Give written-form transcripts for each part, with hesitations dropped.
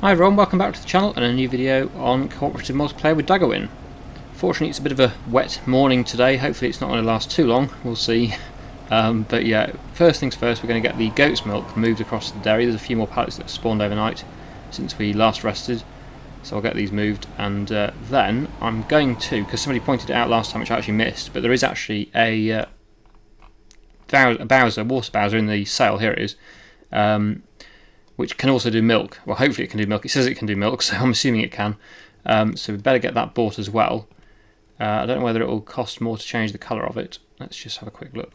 Hi everyone, welcome back to the channel and a new video on cooperative multiplayer with Daggerwin. Fortunately it's a bit of a wet morning today, hopefully it's not going to last too long, we'll see. But yeah, first things first, we're going to get the goat's milk moved across the dairy. There's a few more pallets that spawned overnight since we last rested, so I'll get these moved, and then I'm going to, because somebody pointed it out last time which I actually missed, but there is actually a water bowser in the sail, here it is, which can also do milk. Well, hopefully it can do milk. It says it can do milk, so I'm assuming it can. So we'd better get that bought as well. I don't know whether it will cost more to change the colour of it. Let's just have a quick look.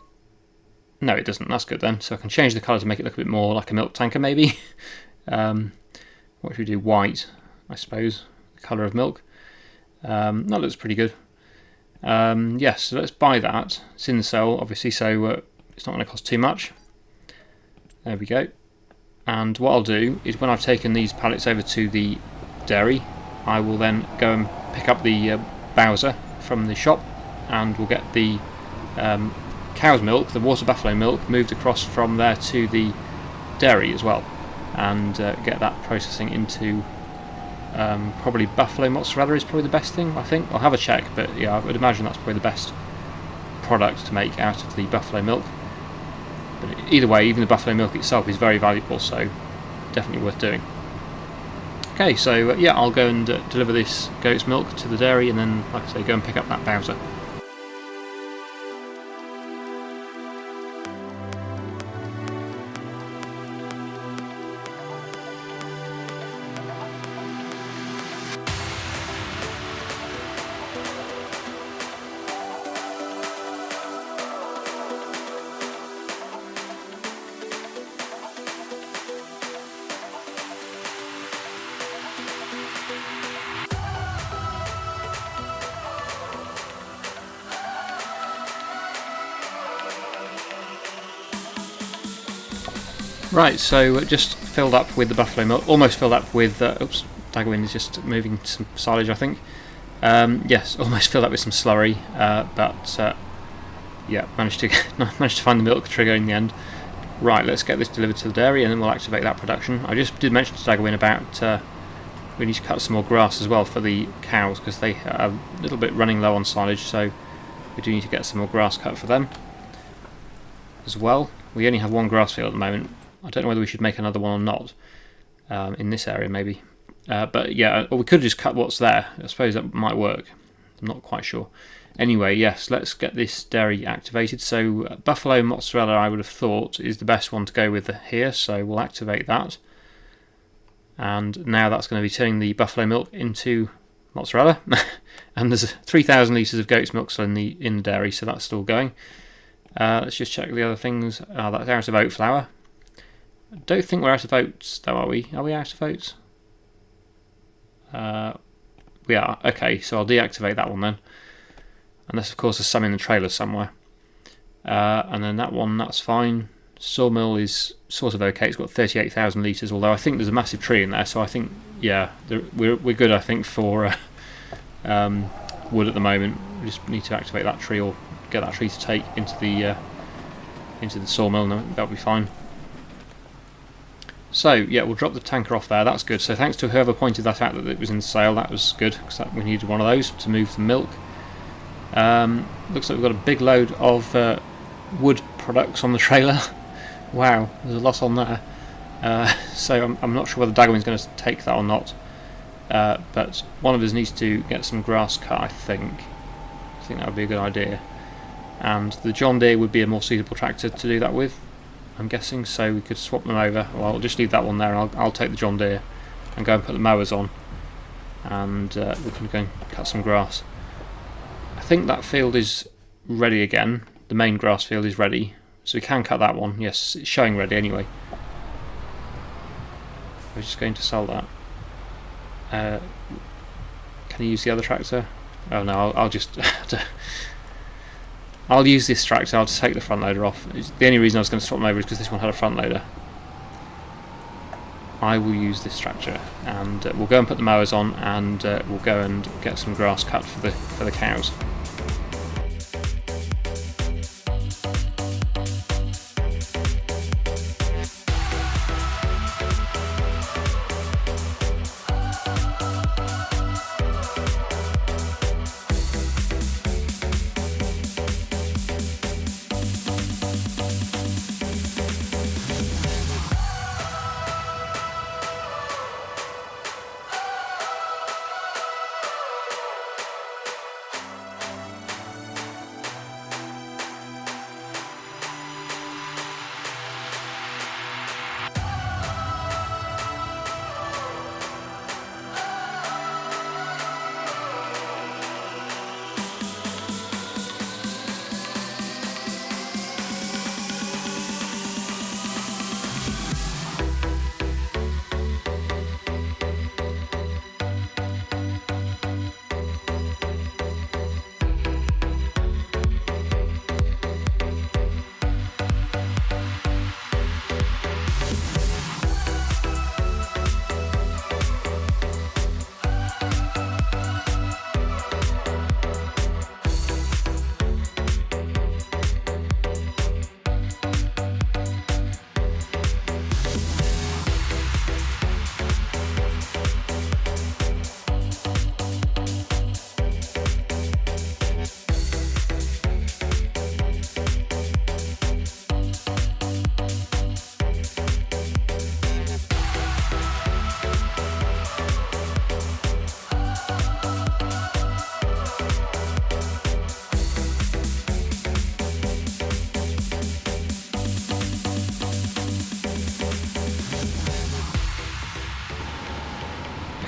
No, it doesn't. That's good then. So I can change the colour to make it look a bit more like a milk tanker, maybe. What should we do? White, I suppose. The colour of milk. That looks pretty good. Yes, so let's buy that. It's in the sale, obviously, so it's not going to cost too much. There we go. And what I'll do is when I've taken these pallets over to the dairy, I will then go and pick up the bowser from the shop, and we'll get the cow's milk, the water buffalo milk, moved across from there to the dairy as well, and get that processing into probably buffalo mozzarella is probably the best thing, I think. I'll have a check, but yeah, I would imagine that's probably the best product to make out of the buffalo milk. But either way, even the buffalo milk itself is very valuable, so definitely worth doing. Okay, so yeah, I'll go and deliver this goat's milk to the dairy, and then, like I say, go and pick up that bowser. Right, so just filled up with the buffalo milk, almost filled up with, oops, Daggerwin is just moving some silage, I think. Yes, almost filled up with some slurry, but yeah, managed to find the milk trigger in the end. Right, let's get this delivered to the dairy and then we'll activate that production. I just did mention to Daggerwin about we need to cut some more grass as well for the cows, because they are a little bit running low on silage, so we do need to get some more grass cut for them as well. We only have one grass field at the moment. I don't know whether we should make another one or not, in this area maybe. But yeah, or we could just cut what's there. I suppose that might work. I'm not quite sure. Anyway, yes, let's get this dairy activated. So buffalo mozzarella, I would have thought, is the best one to go with here, so we'll activate that. And now that's going to be turning the buffalo milk into mozzarella. And there's 3,000 litres of goat's milk still in the dairy, so that's still going. Let's just check the other things. That's out of oat flour. I don't think we're out of oats, though, are we? Are we out of oats? We are. Okay, so I'll deactivate that one then. Unless, of course, there's some in the trailer somewhere. And then that one, that's fine. Sawmill is sort of okay. It's got 38,000 litres, although I think there's a massive tree in there, so I think, yeah, we're good, I think, for wood at the moment. We just need to activate that tree or get that tree to take into the sawmill, and that'll be fine. So yeah, we'll drop the tanker off there. That's good. So thanks to whoever pointed that out that it was in sale. That was good, because we needed one of those to move the milk. Looks like we've got a big load of wood products on the trailer. Wow, there's a lot on there. So I'm not sure whether Daggerwin's going to take that or not. But one of us needs to get some grass cut, I think. I think that would be a good idea. And the John Deere would be a more suitable tractor to do that with, I'm guessing, so we could swap them over. Well, I'll just leave that one there, and I'll take the John Deere and go and put the mowers on, and we can go and cut some grass. I think that field is ready again. The main grass field is ready, so we can cut that one. Yes, it's showing ready anyway. We're just going to sell that. Can you use the other tractor? Oh no, I'll just I'll use this tractor. I'll just take the front loader off. The only reason I was going to swap them over is because this one had a front loader. I will use this tractor, and we'll go and put the mowers on, and we'll go and get some grass cut for the cows.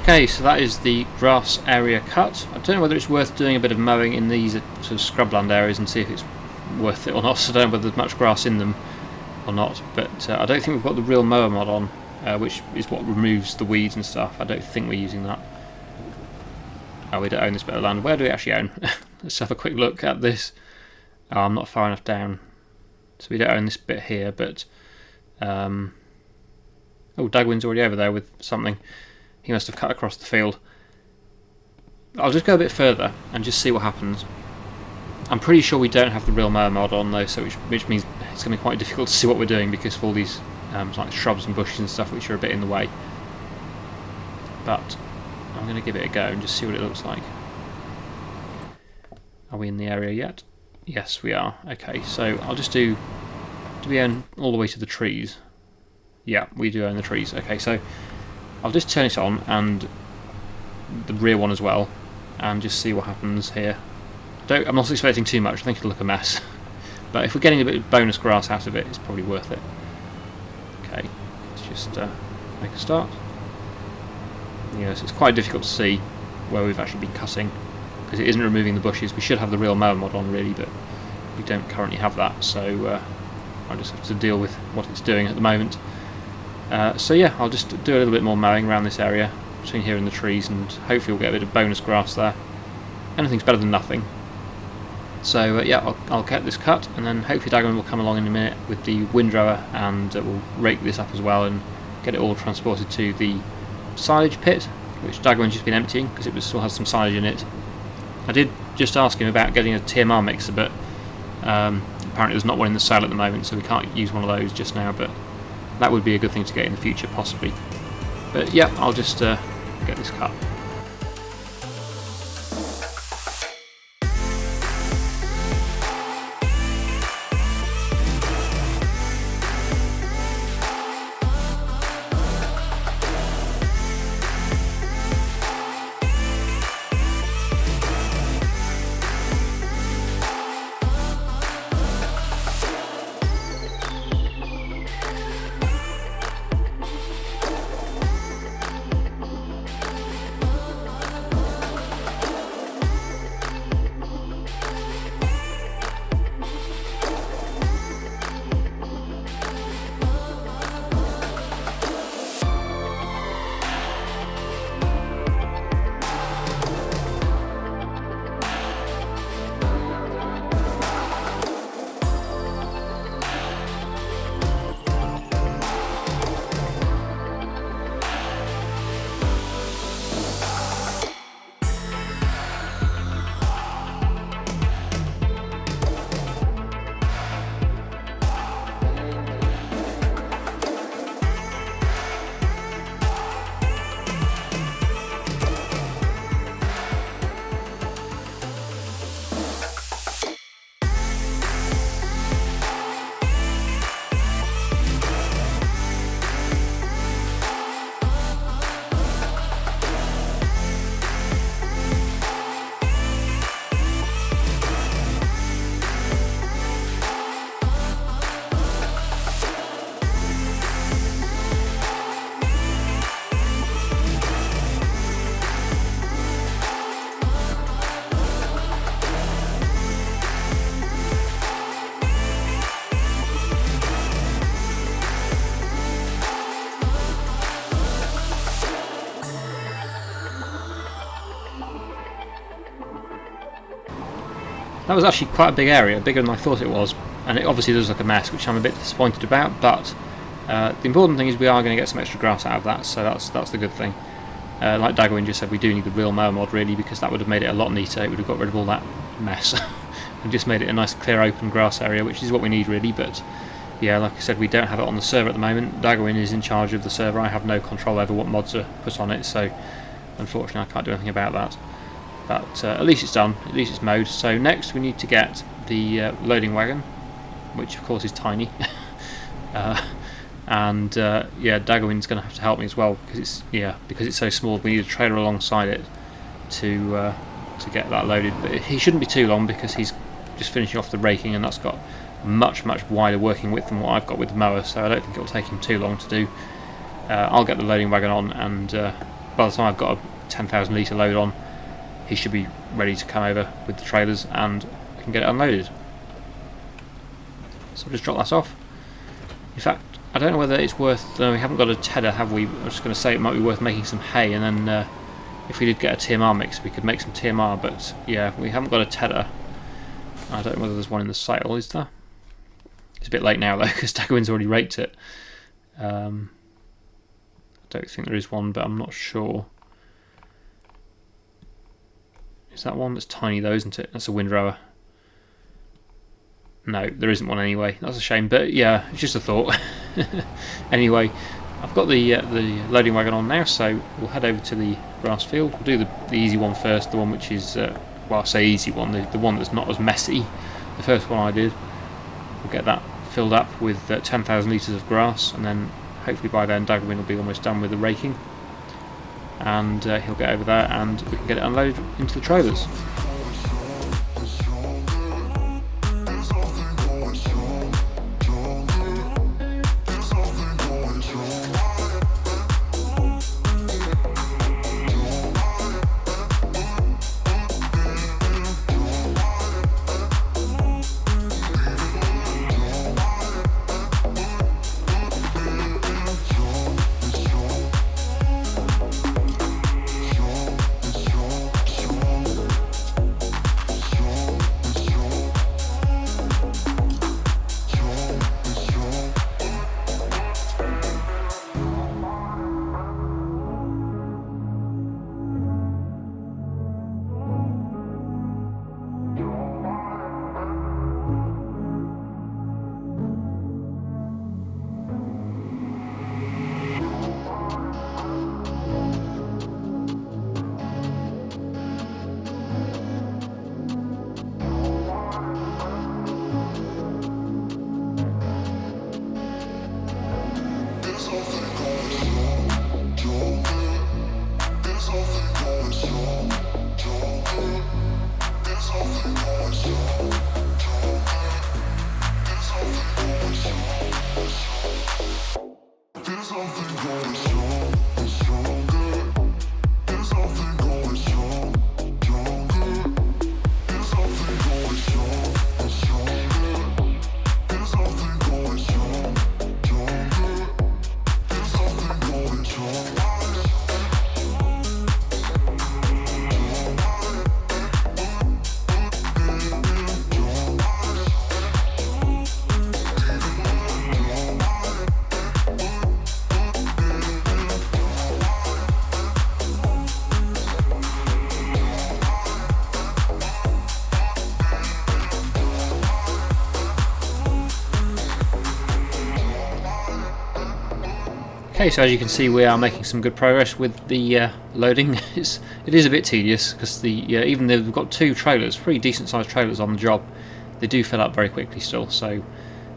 Okay, so that is the grass area cut. I don't know whether it's worth doing a bit of mowing in these sort of scrubland areas and see if it's worth it or not. So I don't know whether there's much grass in them or not, but I don't think we've got the real mower mod on, which is what removes the weeds and stuff. I don't think we're using that. Oh, we don't own this bit of land. Where do we actually own? Let's have a quick look at this. Oh, I'm not far enough down. So we don't own this bit here, but... oh, Daggerwin's already over there with something. He must have cut across the field. I'll just go a bit further and just see what happens. I'm pretty sure we don't have the real mower mod on though, so which means it's going to be quite difficult to see what we're doing because of all these like shrubs and bushes and stuff which are a bit in the way. But I'm going to give it a go and just see what it looks like. Are we in the area yet? Yes, we are. Okay, so I'll just do we own all the way to the trees? Yeah, we do own the trees. Okay, so I'll just turn it on and the rear one as well and just see what happens here. I'm not expecting too much, I think it'll look a mess. But if we're getting a bit of bonus grass out of it, it's probably worth it. Okay, let's just make a start. Yes, it's quite difficult to see where we've actually been cutting because it isn't removing the bushes. We should have the real mower mod on really, but we don't currently have that, so I'll just have to deal with what it's doing at the moment. So yeah, I'll just do a little bit more mowing around this area between here and the trees, and hopefully we'll get a bit of bonus grass there. Anything's better than nothing. So yeah, I'll get this cut, and then hopefully Daggerwin will come along in a minute with the windrower, and we'll rake this up as well and get it all transported to the silage pit, which Daggerwin's just been emptying because it still has some silage in it. I did just ask him about getting a TMR mixer, but apparently there's not one in the sale at the moment, so we can't use one of those just now, but that would be a good thing to get in the future, possibly. But yeah, I'll just get this cut. That was actually quite a big area, bigger than I thought it was, and it obviously does look a mess, which I'm a bit disappointed about, but the important thing is we are going to get some extra grass out of that, so that's the good thing. Like Daggerwin just said, we do need the real mower mod really, because that would have made it a lot neater. It would have got rid of all that mess and just made it a nice clear open grass area, which is what we need really. But yeah, like I said, we don't have it on the server at the moment. Daggerwin is in charge of the server. I have no control over what mods are put on it, so unfortunately I can't do anything about that. But at least it's done, at least it's mowed. So next we need to get the loading wagon, which of course is tiny. And yeah, Daggerwin's going to have to help me as well, because it's so small. We need a trailer alongside it to get that loaded. But he shouldn't be too long, because he's just finishing off the raking, and that's got a much wider working width than what I've got with the mower. So I don't think it'll take him too long to do. I'll get the loading wagon on, and by the time I've got a 10,000 litre load on, he should be ready to come over with the trailers and I can get it unloaded. So I'll just drop that off. In fact, I don't know whether it's worth, we haven't got a tedder, have we? I was just going to say it might be worth making some hay, and then if we did get a TMR mix we could make some TMR, but yeah, we haven't got a tedder. I don't know whether there's one in the sale, is there? It's a bit late now though, because Daggerwin's already raked it. I don't think there is one, but I'm not sure. Is that one? That's tiny though, isn't it? That's a windrower. No, there isn't one anyway. That's a shame, but yeah, it's just a thought. Anyway, I've got the loading wagon on now, so we'll head over to the grass field. We'll do the easy one first, the one which is, well, I say easy one, the one that's not as messy. The first one I did. We'll get that filled up with 10,000 litres of grass, and then hopefully by then Daggerwin will be almost done with the raking. And he'll get over there and we can get it unloaded into the trailers. Okay, so as you can see, we are making some good progress with the loading. It is a bit tedious because even though we've got two trailers, pretty decent sized trailers on the job, they do fill up very quickly still. So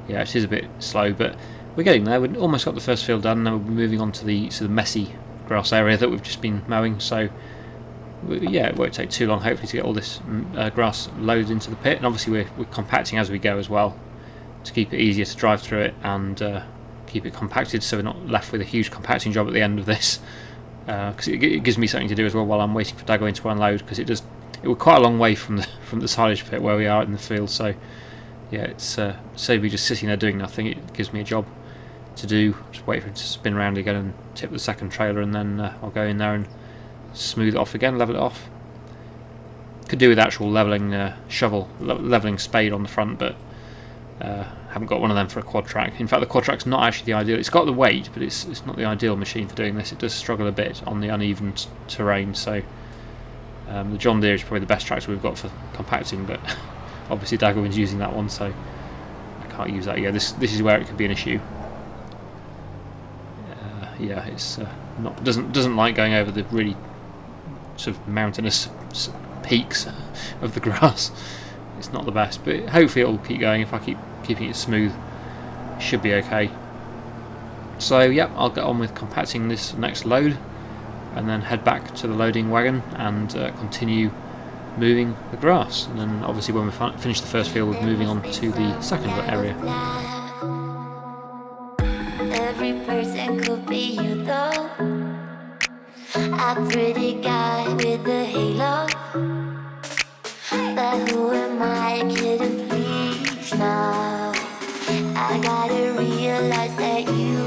yeah, it is a bit slow, but we're getting there. We've almost got the first field done. Now we'll be moving on to the sort of messy grass area that we've just been mowing. So yeah, it won't take too long, hopefully, to get all this grass loaded into the pit. And obviously we're compacting as we go as well to keep it easier to drive through it and keep it compacted, so we're not left with a huge compacting job at the end of this. Because it gives me something to do as well while I'm waiting for Daggerwin to unload. Because it we're quite a long way from the silage pit where we are in the field. So yeah, it's save me just sitting there doing nothing. It gives me a job to do. Just wait for it to spin around again and tip the second trailer, and then I'll go in there and smooth it off again, level it off. Could do with actual leveling shovel, leveling spade on the front, but haven't got one of them for a quad track. In fact, the quad track's not actually the ideal. It's got the weight, but it's not the ideal machine for doing this. It does struggle a bit on the uneven terrain. So the John Deere is probably the best tractor we've got for compacting, but obviously Daggerwin's using that one, so I can't use that. Yeah, this is where it could be an issue. Yeah, it's doesn't like going over the really sort of mountainous peaks of the grass. It's not the best, but hopefully it'll keep going. If I keep keeping it smooth, it should be okay. So yep, I'll get on with compacting this next load and then head back to the loading wagon and continue moving the grass. And then obviously when we finish the first field, we're moving on to the second area. Every person could be you though. A pretty guy with a halo, but who am I kidding, please now? I gotta realize that you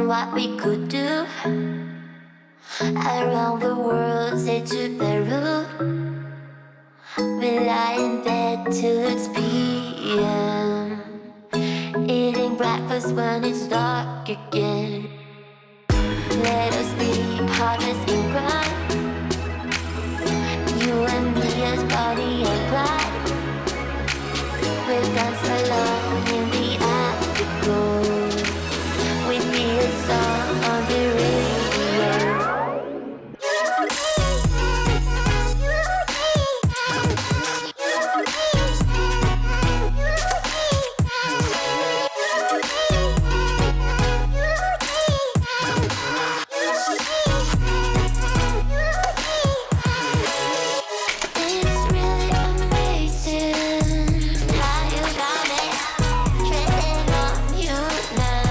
what we could do around the world, say to Peru. We lie in bed till it's PM, eating breakfast when it's dark again. Let us be partners in crime, you and me as Bonnie and Clyde, with guns along in the afterglow. With me a song on the radio. It's really amazing how you got me treading on you now.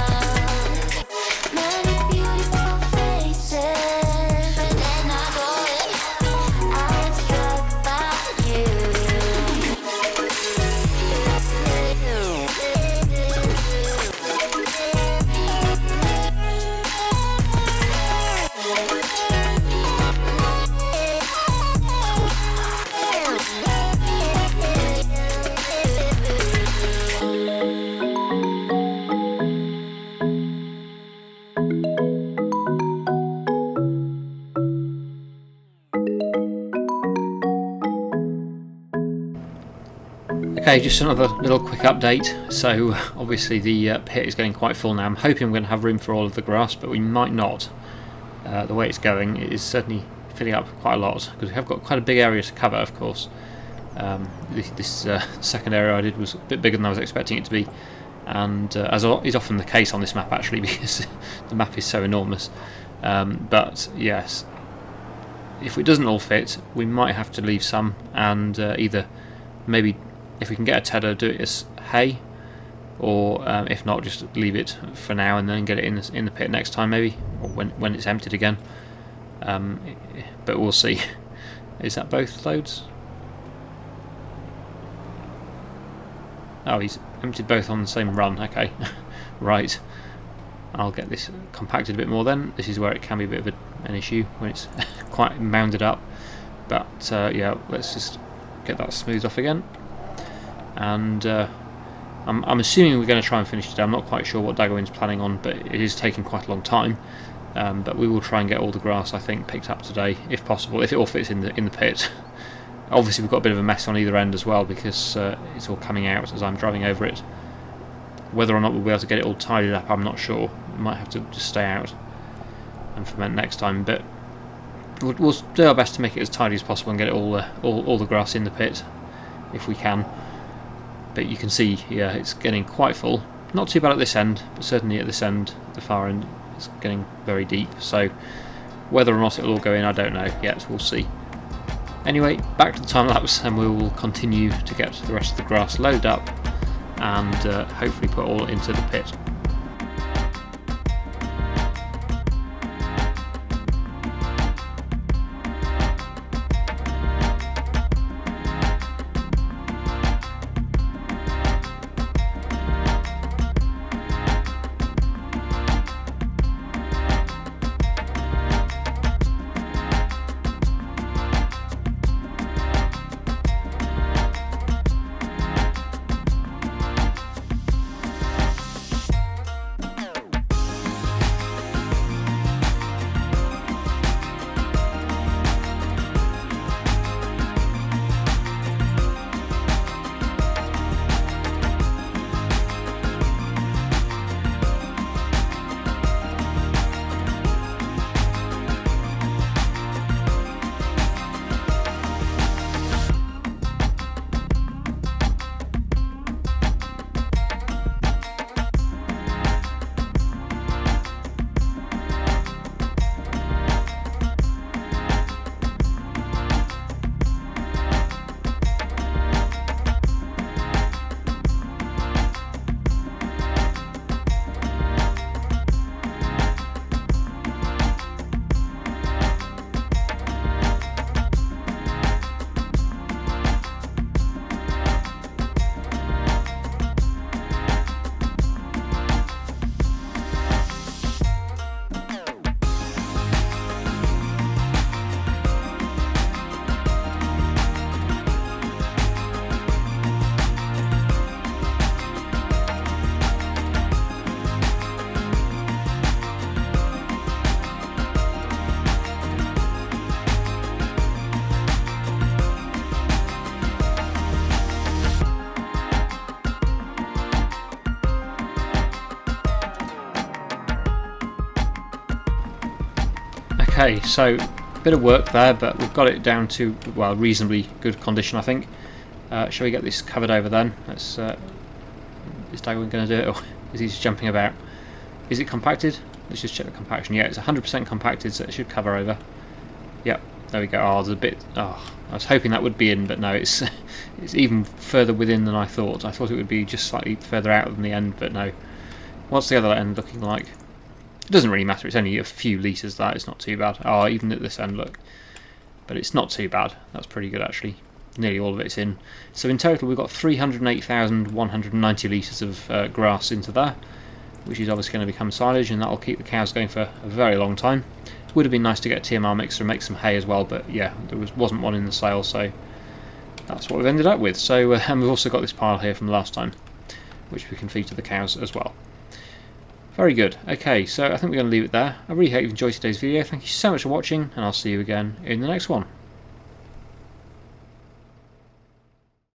Many beautiful faces, but then I'm struck by you. Okay, just another little quick update. So obviously the pit is getting quite full now. I'm hoping we're going to have room for all of the grass, but we might not. The way it's going, it is certainly filling up quite a lot, because we have got quite a big area to cover, of course. This second area I did was a bit bigger than I was expecting it to be, and as is often the case on this map actually, because the map is so enormous. But yes, if it doesn't all fit, we might have to leave some, and either maybe, if we can get a tedder, do it as hay, or if not, just leave it for now and then get it in the pit next time, maybe, or when it's emptied again. But we'll see. Is that both loads? Oh, he's emptied both on the same run. Okay, right. I'll get this compacted a bit more then. This is where it can be a bit of an issue when it's quite mounded up. But yeah, let's just get that smoothed off again. And I'm assuming we're going to try and finish today. I'm not quite sure what Daggerwin's planning on, but it is taking quite a long time. But we will try and get all the grass, I think, picked up today, if possible, if it all fits in the pit. Obviously we've got a bit of a mess on either end as well, because it's all coming out as I'm driving over it. Whether or not we'll be able to get it all tidied up, I'm not sure. We might have to just stay out and ferment next time, but we'll do our best to make it as tidy as possible and get it all the grass in the pit if we can. But you can see, yeah, it's getting quite full. Not too bad at this end, but certainly at this end, the far end, it's getting very deep. So whether or not it'll all go in, I don't know yet. We'll see. Anyway, back to the time lapse, and we will continue to get the rest of the grass loaded up and hopefully put all into the pit. Okay, so a bit of work there, but we've got it down to, well, reasonably good condition, I think. Shall we get this covered over then? Let's, is Daggerwin going to do it, or is he just jumping about? Is it compacted? Let's just check the compaction. Yeah, it's 100% compacted, so it should cover over. Yep, there we go. Oh, there's a bit... Oh, I was hoping that would be in, but no, it's it's even further within than I thought. I thought it would be just slightly further out than the end, but no. What's the other end looking like? It doesn't really matter, it's only a few litres that, it's not too bad. Oh, even at this end, look. But it's not too bad, that's pretty good actually. Nearly all of it's in. So in total we've got 308,190 litres of grass into there, which is obviously going to become silage, and that'll keep the cows going for a very long time. Would have been nice to get a TMR mixer and make some hay as well, but yeah, there wasn't one in the sale, so that's what we've ended up with. So and we've also got this pile here from last time, which we can feed to the cows as well. Very good. Okay, so I think we're going to leave it there. I really hope you've enjoyed today's video. Thank you so much for watching, and I'll see you again in the next one.